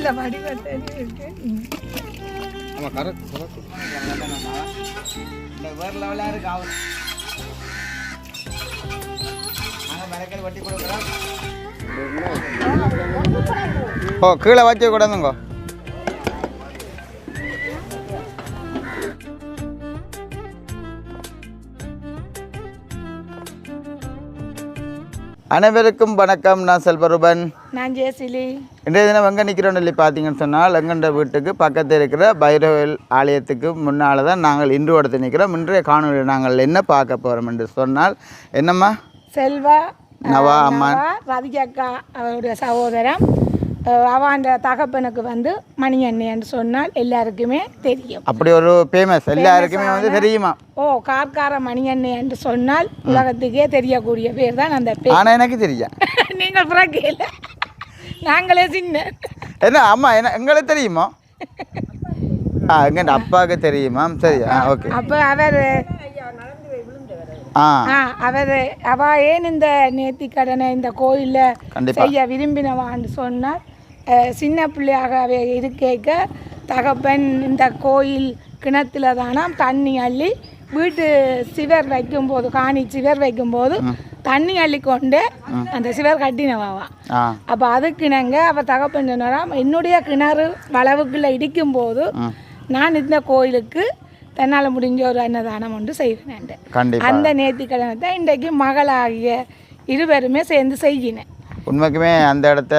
நல்ல வடிவத்தில் இருக்கு. ஆமா கரெக்ட் கரெக்ட். இந்த வேற லெவலா இருக்கு ஆவு. நாங்க மரக்கல் வட்டி கொடுக்குறோம். ஓ கீழே வச்சு கூடாதுங்க. அனைவருக்கும் வணக்கம். நான் செல்வரூபன். நான் ஜெயசிலி. இன்றைய தினம் எங்கே நிற்கிறோன்னு சொல்லி பார்த்தீங்கன்னு சொன்னால் எங்கண்ட வீட்டுக்கு பக்கத்தில் இருக்கிற பைரவல் ஆலயத்துக்கு முன்னால் தான் நாங்கள் இன்று இடத்து நிற்கிறோம். இன்றைய காணொலியில் நாங்கள் என்ன பார்க்க போகிறோம் என்று சொன்னால் என்னம்மா செல்வா நவா அம்மா ரதிகா அவருடைய சகோதரம் அவன் தகப்பனுக்கு வந்து மணியண்ணி என்று சொன்னால் எல்லாருக்குமே தெரியும். அப்படி ஒரு ஃபேமஸ் எல்லாருக்குமே வந்து தெரியுமா? ஓ கார்கார மணியண்ணி என்று சொன்னால் உலகத்துக்கே தெரியக்கூடிய பேர் தான் அந்த பேர். ஆனால் எனக்கு தெரியும். நீங்கள் பிறக்கையில் நாங்களே சின்ன என்ன அம்மா என்ன எங்களுக்கு தெரியுமா? எங்க அப்பாவுக்கு தெரியுமா? சரியா ஓகே. அப்போ அவர் அவ ஏன் இந்த நேர்த்திக்கடனை இந்த கோயிலில் செய்ய விரும்பினவான்னு சொன்னால் சின்ன பிள்ளையாக இருக்க தகப்பன் இந்த கோயில் கிணத்துல தானா தண்ணி அள்ளி வீட்டு சிவர் வைக்கும்போது காணி சிவர் வைக்கும்போது தண்ணி அள்ளி கொண்டு அந்த சிவர் கட்டினவாவா. அப்போ அதுக்கிணங்க அவள் தகப்பன் சொன்னாராம், என்னுடைய கிணறு வளவுக்குள்ளே இடிக்கும்போது நான் இந்த கோயிலுக்கு தன்னால் முடிஞ்ச ஒரு அன்னதானம் ஒன்று செய்வேன். அந்த நேர்த்திக்கடனை தான் இன்றைக்கு மகளாகிய இருவருமே சேர்ந்து செய்யினேன். உண்மைக்குமே அந்த இடத்த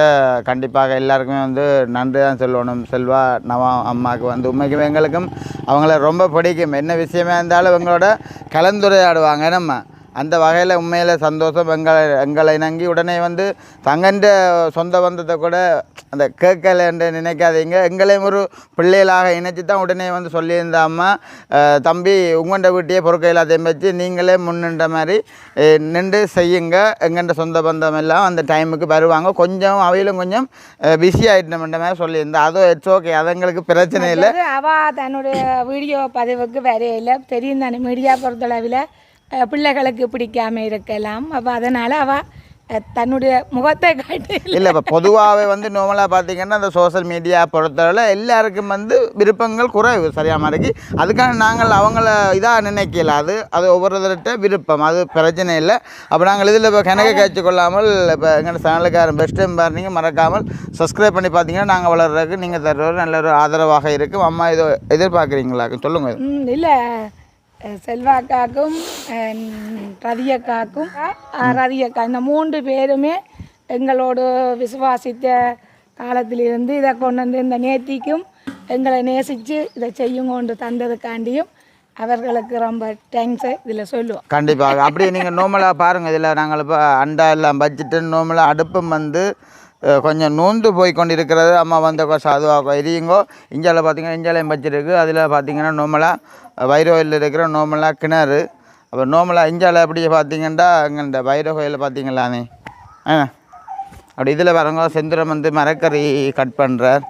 கண்டிப்பாக எல்லாருக்குமே வந்து நன்றி தான் சொல்லணும். செல்வா நவா அம்மாவுக்கு வந்து உண்மைக்குமே எங்களுக்கும் அவங்கள ரொம்ப பிடிக்கும். என்ன விஷயமே இருந்தாலும் இவங்களோட கலந்துரையாடுவாங்க. நம்ம அந்த வகையில் உண்மையில் சந்தோஷம். எங்களை இணங்கி உடனே வந்து தங்கன்ற சொந்த பந்தத்தை கூட அந்த கேட்கலை என்று நினைக்காதீங்க. எங்களையும் ஒரு பிள்ளைகளாக இணைச்சி தான் உடனே வந்து சொல்லியிருந்தாம்மா, தம்பி உங்கள்கிட்ட வீட்டையே பொறுக்க எல்லாத்தையும் வச்சு நீங்களே முன்னின்ற மாதிரி நின்று செய்யுங்க. எங்கள்கிட்ட சொந்த பந்தம் எல்லாம் அந்த டைமுக்கு வருவாங்க. கொஞ்சம் அவையிலும் கொஞ்சம் பிஸி ஆகிட்டோம்ன்ற மாதிரி சொல்லியிருந்தேன். அதுவும் இட்ஸ் ஓகே, அது எங்களுக்கு பிரச்சனை இல்லை. அவள் தன்னுடைய வீடியோ பதிவுக்கு வரையில தெரியும் தானே, மீடியா பொறுத்தளவில் பிள்ளைகளுக்கு பிடிக்காம இருக்கலாம். அப்போ அதனால் அவள் தன்னுடைய முகத்தை காட்டு இல்லை. இப்போ பொதுவாகவே வந்து நார்மலாக பார்த்தீங்கன்னா அந்த சோசியல் மீடியா பொறுத்தவரை எல்லாருக்கும் வந்து விருப்பங்கள் குறைவு சரியாக மாதிரி. அதுக்காக நாங்கள் அவங்கள இதாக நினைக்கல. அது ஒவ்வொருத்தர்கிட்ட விருப்பம், அது பிரச்சனை இல்லை. அப்போ நாங்கள் இதில் இப்போ கணக்கு காய்ச்சி கொள்ளாமல் இப்போ எங்கள் சேனலுக்காரன் பெஸ்ட் டைம் பாருங்க, மறக்காமல் சப்ஸ்கிரைப் பண்ணி பார்த்தீங்கன்னா நாங்கள் வளர்றதுக்கு நீங்கள் தர்ற நல்ல ஒரு ஆதரவாக இருக்கும். அம்மா இதை எதிர்பார்க்குறீங்களா? சொல்லுங்கள். இல்லை, செல்வாக்காக்கும் ரதியக்காக்கும் ரதியக்கா இந்த 3 பேருமே எங்களோடு விசுவாசித்த காலத்திலிருந்து இதை கொண்டு வந்து இந்த நேர்த்திக்கும் எங்களை நேசித்து இதை செய்யும் கொண்டு தந்ததுக்காண்டியும் அவர்களுக்கு ரொம்ப தேங்க்ஸை இதில் சொல்லுவோம். கண்டிப்பாக. அப்படியே நீங்கள் நார்மலாக பாருங்கள். இதில் நாங்கள் இப்போ அண்டா எல்லாம் வச்சுட்டு நார்மலாக அடுப்பும் வந்து கொஞ்சம் நோந்து போய் கொண்டு இருக்கிறது. அம்மா வந்து அதுவாக எரியுங்கோ. இஞ்சால பார்த்திங்கன்னா இஞ்சாலையும் வச்சுருக்கு. அதில் பார்த்திங்கன்னா நார்மலாக வைரோயில் இருக்கிற நார்மலாக கிணறு. அப்போ நார்மலாக இஞ்சால அப்படி பார்த்திங்கன்னா அங்கே இந்த வைரோ கோயிலில் பார்த்திங்களானே அப்படி இதில் வரங்க செந்திரம் வந்து மரக்கறி கட் பண்ணுறார்.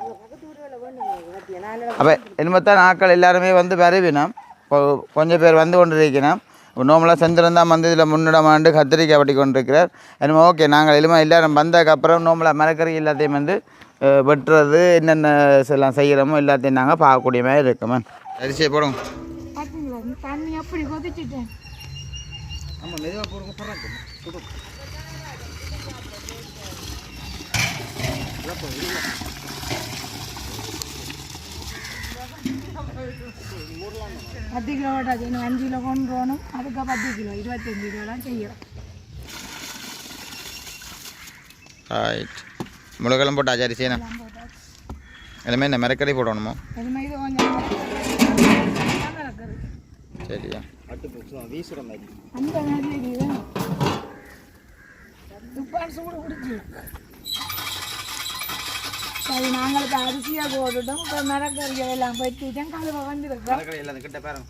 அப்போ இனிமேத்தான் நாட்கள் எல்லாருமே வந்து வரவினோம். கொஞ்சம் பேர் வந்து கொண்டு இருக்கணும். நார்மலாக செந்திரம் தான் வந்து இதில் முன்னிடமாண்டு கத்திரிக்காய் பட்டி கொண்டு இருக்கிறார். என்னமோ ஓகே, நாங்கள் எல்லாம் எல்லோரும் வந்ததுக்கப்புறம் நார்மலாக மரக்கறி எல்லாத்தையும் வந்து வெட்டுறது என்னென்ன எல்லாம் செய்கிறோமோ எல்லாத்தையும் நாங்கள் பார்க்கக்கூடிய மாதிரி இருக்குமே. அரிசியை போடுங்க. தண்ணி அப்படி கொதிச்சுட்டேன். ஆமாம், மெதுவாக போடுங்க. பத்து கிலோ ஓட்டாச்சு, இன்னும் 5 கிலோ கொண்டு போகணும். அதுக்கு 10 கிலோ 25 கிலோலாம் செய்யணும். ரைட். முழுக்கெல்லாம் போட்டாச்சு அரிசினா எல்லாமே என்ன மரக்கறி போடணுமோ? இது கொஞ்சம் சரியா வீசுகிற மாதிரி அந்த மாதிரி துப்பான் சூடு பிடிச்சி சரி. நாங்களுக்கு அரிசியாக போட்டுட்டோம். இப்போ மரக்கறியை எல்லாம் வச்சுட்டேன். கழுவ வந்துருக்கோம். கிட்ட பாருங்க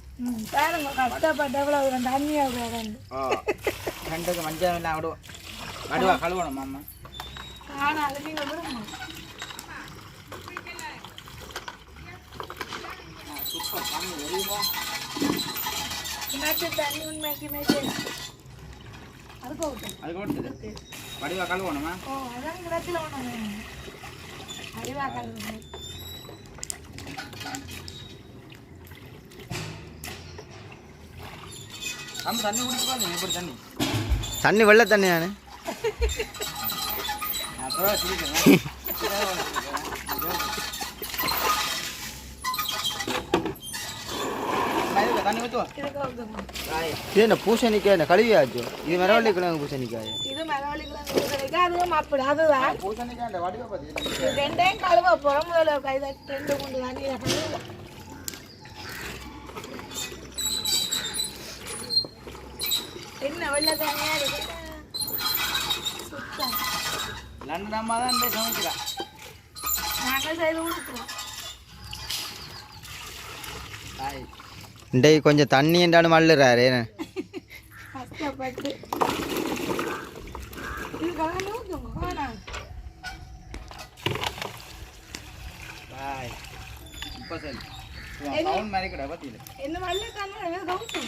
பாருங்க கஷ்டப்பட்ட எவ்வளோ தண்ணியாக வந்து ரெண்டுக்கு மஞ்சள் எல்லாம் விடுவோம். நடுவா கழுவணும் மாமா. ஆனால் அது நீங்கள் விடுங்க. சூப்பர் தண்ணி வெளியுமா தண்ணி உண்மைக்குமே அதுக்கு வடிவா கழுவணுமா? ஓ அதான் கிடச்சில் ஒன்று தண்ணி வெள்ளை தண்ணி நான் இது என்ன பூசணிக்காய் என்ன கழுவியாச்சு இது மரவள்ளி கிழங்கு பூசணிக்காய் இது மரவள்ளி கிழங்கு அதுவும் அப்படி அதுதான் பூசணிக்காய் வடிவ பத்தி ரெண்டையும் கழுவ போகிறோம் முதல்ல கைதை 2 குண்டு தண்ணியை கழுவ என்ன வெள்ளை தண்ணியா இருக்கு சுத்தம் லண்டன் அம்மா தான் இந்த சமைக்கிறா நாங்கள் செய்து கொடுக்குறோம் இன்றைக்கு கொஞ்சம் தண்ணி என்றாலும் மல்லுறாரு கஷ்டப்பட்டு இது கலந்து ஊற்றுங்க வேணாம் பாய் இப்போ சரி சவுண்ட் மாதிரி கடை பத்தியில என்ன வெள்ளை தண்ணி கவுத்து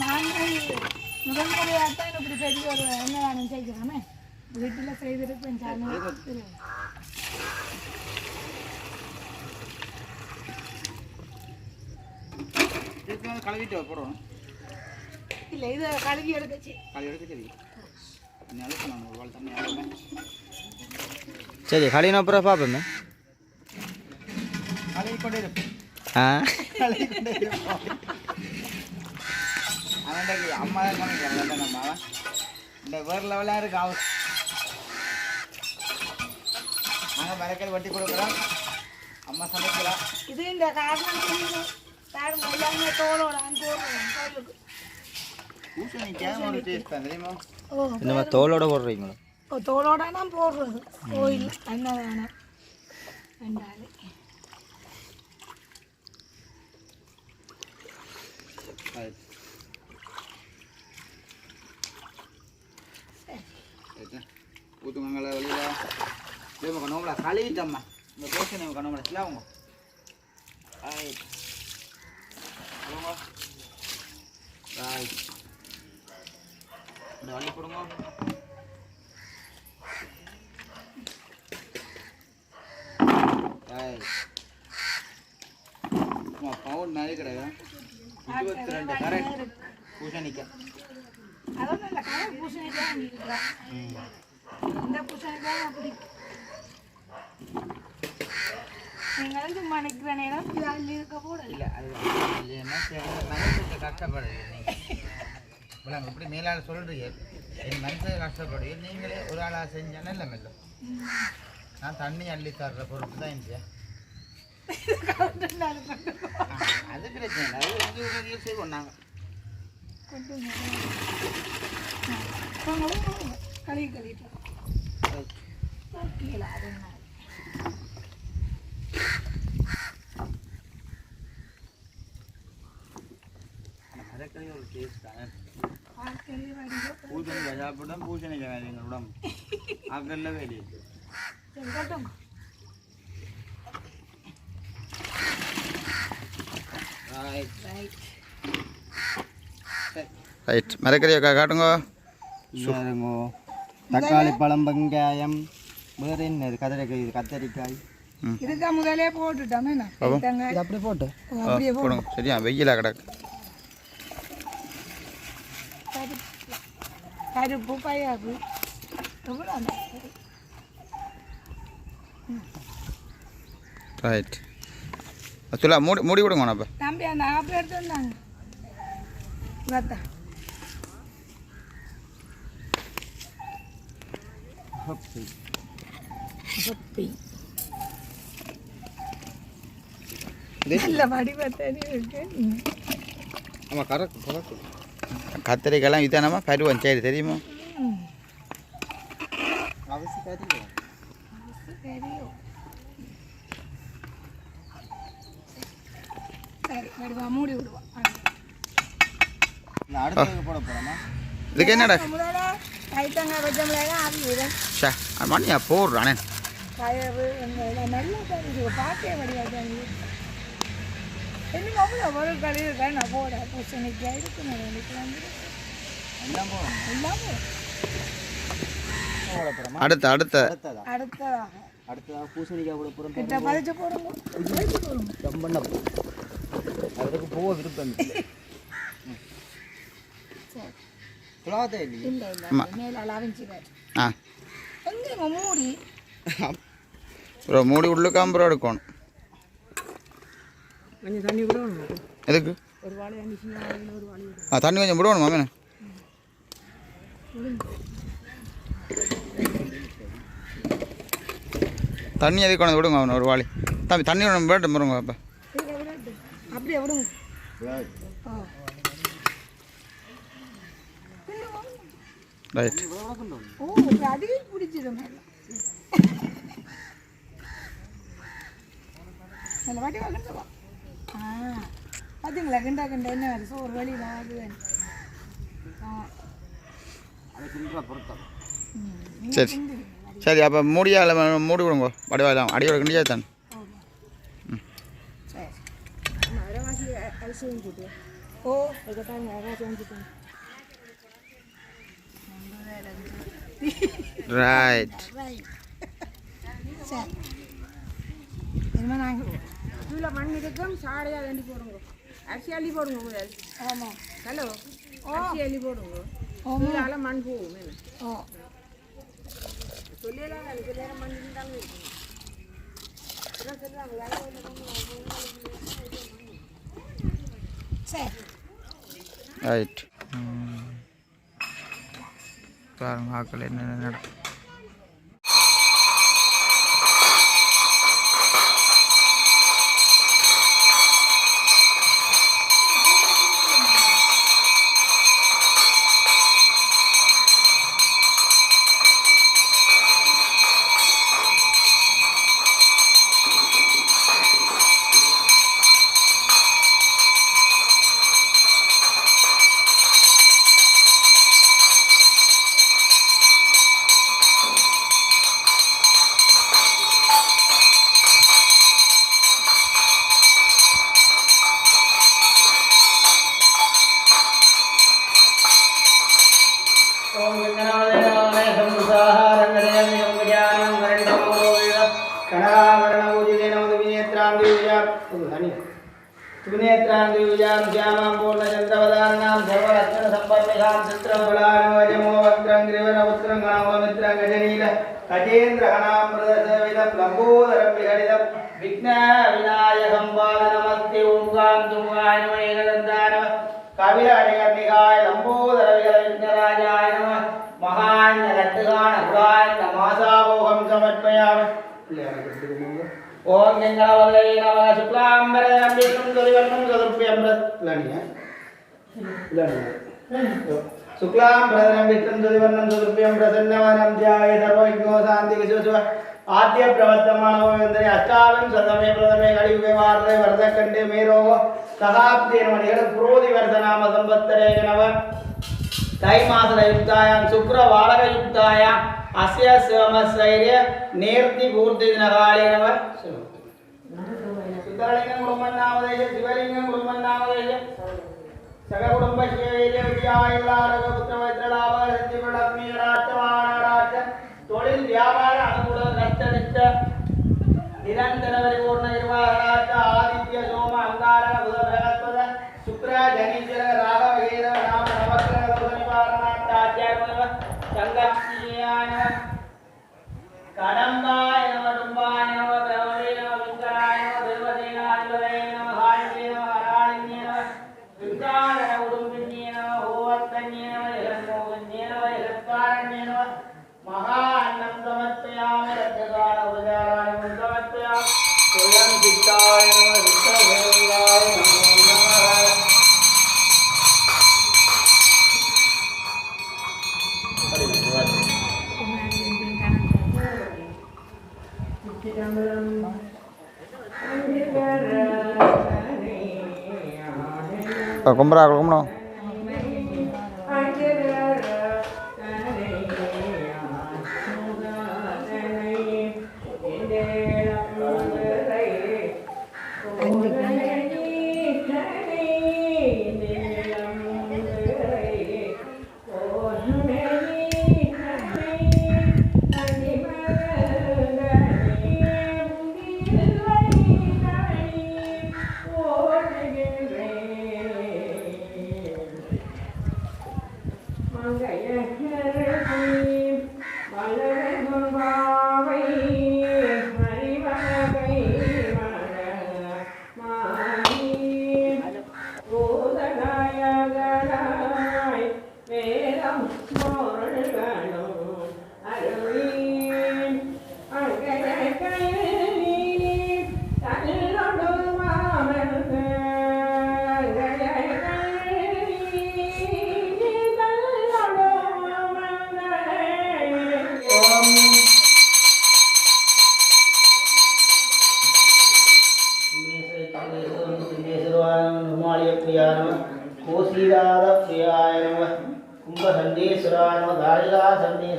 நாங்கள் முதல் முறையாகத்தான் இப்படி பெரிய ஒரு என்ன செய்கிறோமே வீட்டில் செய்திருப்பேன் கழுவிட்டு போடுவோம் இல்லை இது கழுவி எடுக்கச்சு சரி கழுவின அப்புறம் பார்ப்போமே கழுவி கொண்டே அம்மா தான் சமைக்கிறேன் அம்மா இந்த வேறு லெவலாக இருக்கு ஹவுஸ் நாங்கள் மரக்கறி வட்டி கொடுக்குறோம் அம்மா சமைக்கிறோம் இது இந்த காரணம் எல்லாமே தோலோட கோயிலுக்கு பூசணிக்காய் ஒரு டேஸ்ட் தான் தெரியுமா நம்ம தோலோட போடுறீங்களா தோலோட தான் போடுறது கோயில் என்னதானே ரெண்டாவது ஊற்றுங்கள வெளியில் இதே கண்ணோம்ல கழுவிட்டம்மா இந்த பூசணி கண்ணோம்ல சிலாவுங்க இந்த வள்ளி போடுங்க பவுன் மேலே கிடையாது 22 கரெக்ட் பூசணிக்காய் அதான் இந்த கலர் பூசணிக்காய் இந்த பூசணிக்காய் அப்படி நீங்களும் சும்மா நிற்கிற நேரம் இது அள்ளி இருக்க போட இல்லை அது என்ன கஷ்டப்படுது நீங்கள் இப்படி மேலால் சொல்கிறீங்க என் மனசு கஷ்டப்படுது நீங்களே ஒரு ஆளாக செஞ்சானே இல்லை மெல்ல நான் தண்ணி அள்ளி தர்ற பொருட்டு தான் இருந்துச்சு அது பிரச்சனை இல்லை அது வந்து ஊரில் செய்வோம் நாங்கள் களி கழிப்போம் மரக்கறி ஒரு டேஸ்ட் தானே பூசணிக்காய் சாப்பிட்டா பூசணிக்காய் வேலைங்க உடம்பு ஆக்கல்ல வேலை ரைட் மரக்கறியை காட்டுங்க தக்காளி பழம் வெங்காயம் வேறு என்ன கத்திரிக்காய் கத்தரிக்காய் இதுக்கா முதலே போட்டுட்டோமே அப்படி போட்டு அப்படியே போடுங்க சரியா வெயிலா கிடக்கு பருப்பு பயிறு ரைட் சொல்ல மூடி மூடி விடுங்க அப்போ தம்பி அந்த ஆப்பிள் எடுத்து வந்தாங்க பார்த்தா இல்லை வடிவத்தனி இருக்கு ஆமாம் கரெக்ட் கரெக்ட் கத்திரிக்காய்லாம் இதானம்மா பருவம் சரி தெரியுமா மூடி விடுவோம் இதுக்கு என்னடா கைத்தங்காய் வச்ச ஷா மணியா போடுறானே கயறு நல்லா பாட்டே வடிவாங்க இன்னும் அவ்வளோ ஒரு கழிவு நான் போட பூசணிக்காய் இருக்கு நினைக்கலாம் எல்லாம் அடுத்ததாக பூசணிக்காய் கூட போகிறோம். கிட்ட பதிச்சு போடுங்க ரொம்ப அதுக்கு போக விருப்பம் இல்லை மேலே அவிஞ்சிடாரு எங்கேங்க மூடி ப்ரோ மூடி உள்ளுக்காம ப்ரோ எடுக்கணும். கொஞ்சம் தண்ணி விடணும். எதுக்கு? ஒரு வாழை தண்ணி ஒரு வாழை தண்ணி கொஞ்சம் விடணும் மாமே. தண்ணி எதுக்கு கொண்டு விடுங்க அவனை ஒரு வாளி. தம்பி தண்ணி ஒன்று விடட்டும் பாருங்க அப்போ. அப்படியே விடுங்க. ரைட். ஓ அதிக பிடிச்சது நல்ல வாட்டி வாங்கிட்டு பார்த்தீங்களா கிண்டா கிண்டா என்ன வருஷம் ஒரு வழியில் அது சரி சரி அப்போ மூடியால் மூடி விடுங்க வடிவாலாம் அடியோட கிண்டியா தான். ஓ ரைட். சரி என்ன நாங்கள் இதில் மண் இருக்கும் சாடையாக வேண்டி போடுங்க. அரிசி அள்ளி போடுங்க முதல். ஆமாம் ஹலோ அரிசி அள்ளி போடுங்க. இதனால மண் போகும் என்ன. ஓ சொல்லிடலாம் எனக்கு நேரம் மண் இருந்தாங்க சரி ரைட். பாருங்க ஆக்கள் என்னென்ன நடக்கும். ஓம் கங்கணவதே நமः சுக்லாம்பரதரம் விஷ்ணும் துரிவர்ணம் சதுர்ப்யம் शुक्लांबरधरं विष्णुं सुवर्णं सुदृप्यं प्रसन्नवदनं ध्याये सर्वविघ्नो शान्तिः शिव आद्य प्रवर्तमानो वन्दने अष्टाविंशतमे प्रथमे कलियुगे वार्धे वर्धखण्डे मेरोः सहाब्देन मणिगण क्रोधिवर्धनाम संवत्सरे नव तैमासयुक्तायां शुक्रवालकयुक्तायां अस्य सोमशैर्य नेर्ति पूर्तिदिनकाले नव सुतरलिंगं कुटुम्बनामदेश शिवलिंगं कुटुम्बनामदेश தொழில் வியாபார அனுகூல கஷ்டனிஷ்ட நிரந்தர பரிபூர்ண நிர்வாகராஜ ஆதித்ய சோம அங்கார புத பிரகஸ்பத சுக்ர ஜனீஸ்வர ராகவ கேதவ நாம நவக்கிரக தோஷ நிவாரணார்த்த ஆச்சார்ய சங்கம்சியாய கடம்பாய நம டும்பாய நம பிரமவே நம விங்கராய நம தேவதேனாதிபதே நம காயத்ரே நம ஹராணின்யே நம விந்தாரண உடும்பின்யே நம ஓவர்த்தன்யே நம ஜெகன்மோகன்யே நம ஜெகத்காரண்யே நம महान्नं समर्पयामि रत्नदान उपचाराणि समर्पयामि स्वयं सिद्धाय नमः सिद्धदेवाय नमो नमः कुमरा कुमरा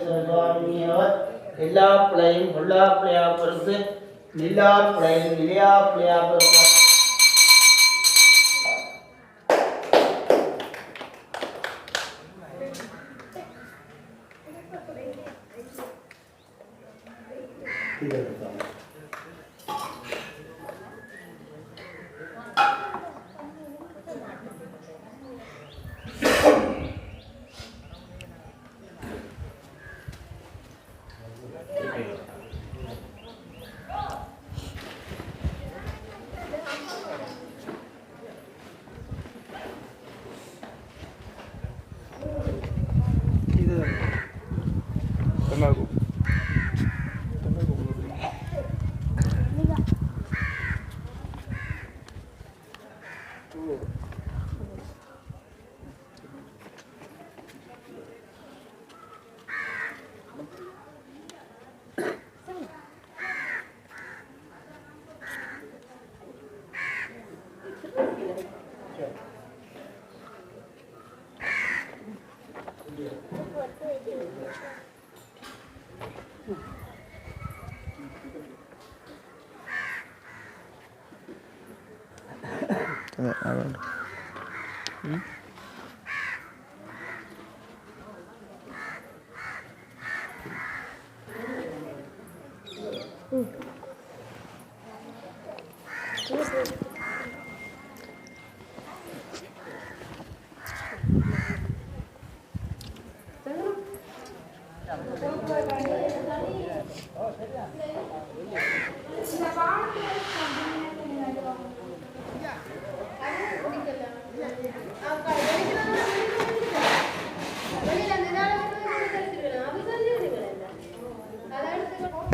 சுவாமியவர் எல்லா பிள்ளையும் பொல்லா பிள்ளையா பொறுத்து நில்லா பிள்ளையும் நிலையா பிள்ளையா பொறுத்து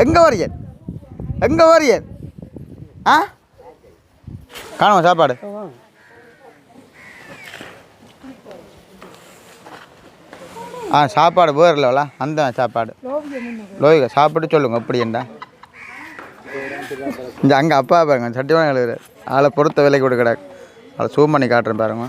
எங்கே வரீங்க எங்கே வரீங்க ஆ காணுமா சாப்பாடு சாப்பாடு போயிடல அந்த சாப்பாடு லோகிக சாப்பிட்டு சொல்லுங்க எப்படின்டா இந்த அங்கே அப்பா பாருங்க சட்டிவான எழுதுறாரு ஆளை பொறுத்த விலைக்கு கொடுக்கடாது அதை சூம் பண்ணி காட்டுறேன் பாருங்க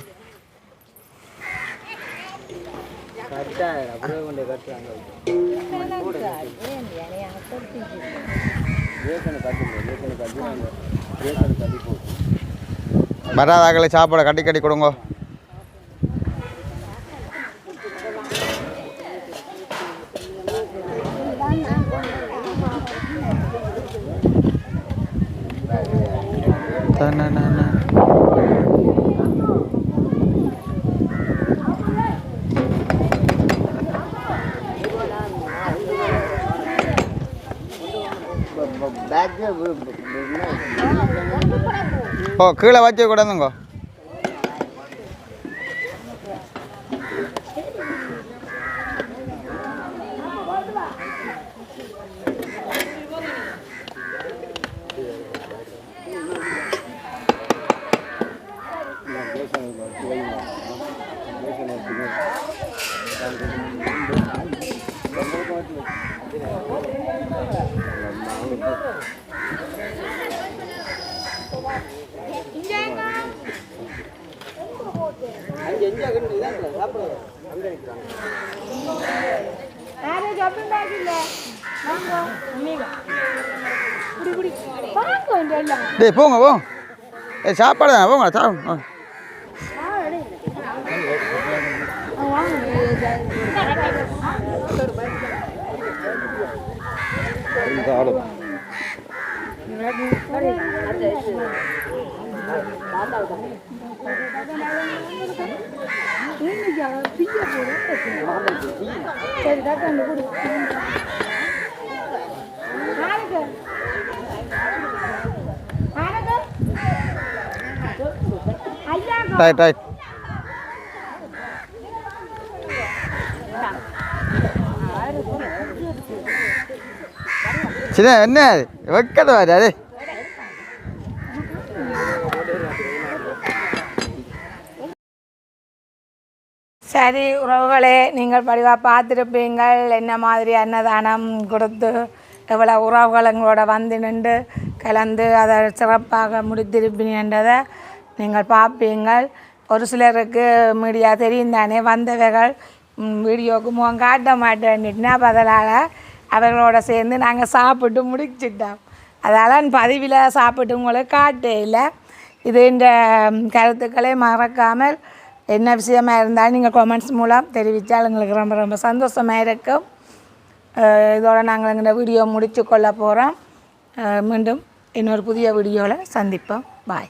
வராதாக்களை சாப்பாடை கட்டி கட்டி கொடுங்க ஓ கீழே வச்சு கூடாதுங்க டேய் போங்க போ சாப்பாடு தானே போங்க சாப்பிடுங்க ரைட் ரைட் சின்ன என்ன வைக்கத வாரு சரி உறவுகளே, நீங்கள் படிவாக பார்த்துருப்பீங்கள் என்ன மாதிரி அன்னதானம் கொடுத்து எவ்வளோ உறவுகள் எங்களோட வந்து நின்று கலந்து அதை சிறப்பாக முடித்திருப்பீங்கன்றதை நீங்கள் பார்ப்பீங்கள். ஒரு சிலருக்கு மீடியா தெரியும் தானே, வந்தவைகள் வீடியோவுக்கு முகம் காட்ட மாட்டேன்னுட்டுனா பதிலால் அவர்களோட சேர்ந்து நாங்கள் சாப்பிட்டு முடிச்சிட்டோம். அதால் பதிவில் சாப்பிட்டு உங்களுக்கு காட்டையில் இது இந்த கருத்துக்களை மறக்காமல் என்ன விஷயமாக இருந்தாலும் நீங்கள் கமெண்ட்ஸ் மூலம் தெரிவித்தால் எங்களுக்கு ரொம்ப ரொம்ப சந்தோஷமாக இருக்கும். இதோட நாங்கள் இந்த வீடியோ முடித்து கொள்ள போகிறோம். மீண்டும் இன்னொரு புதிய வீடியோவில் சந்திப்போம். பாய்.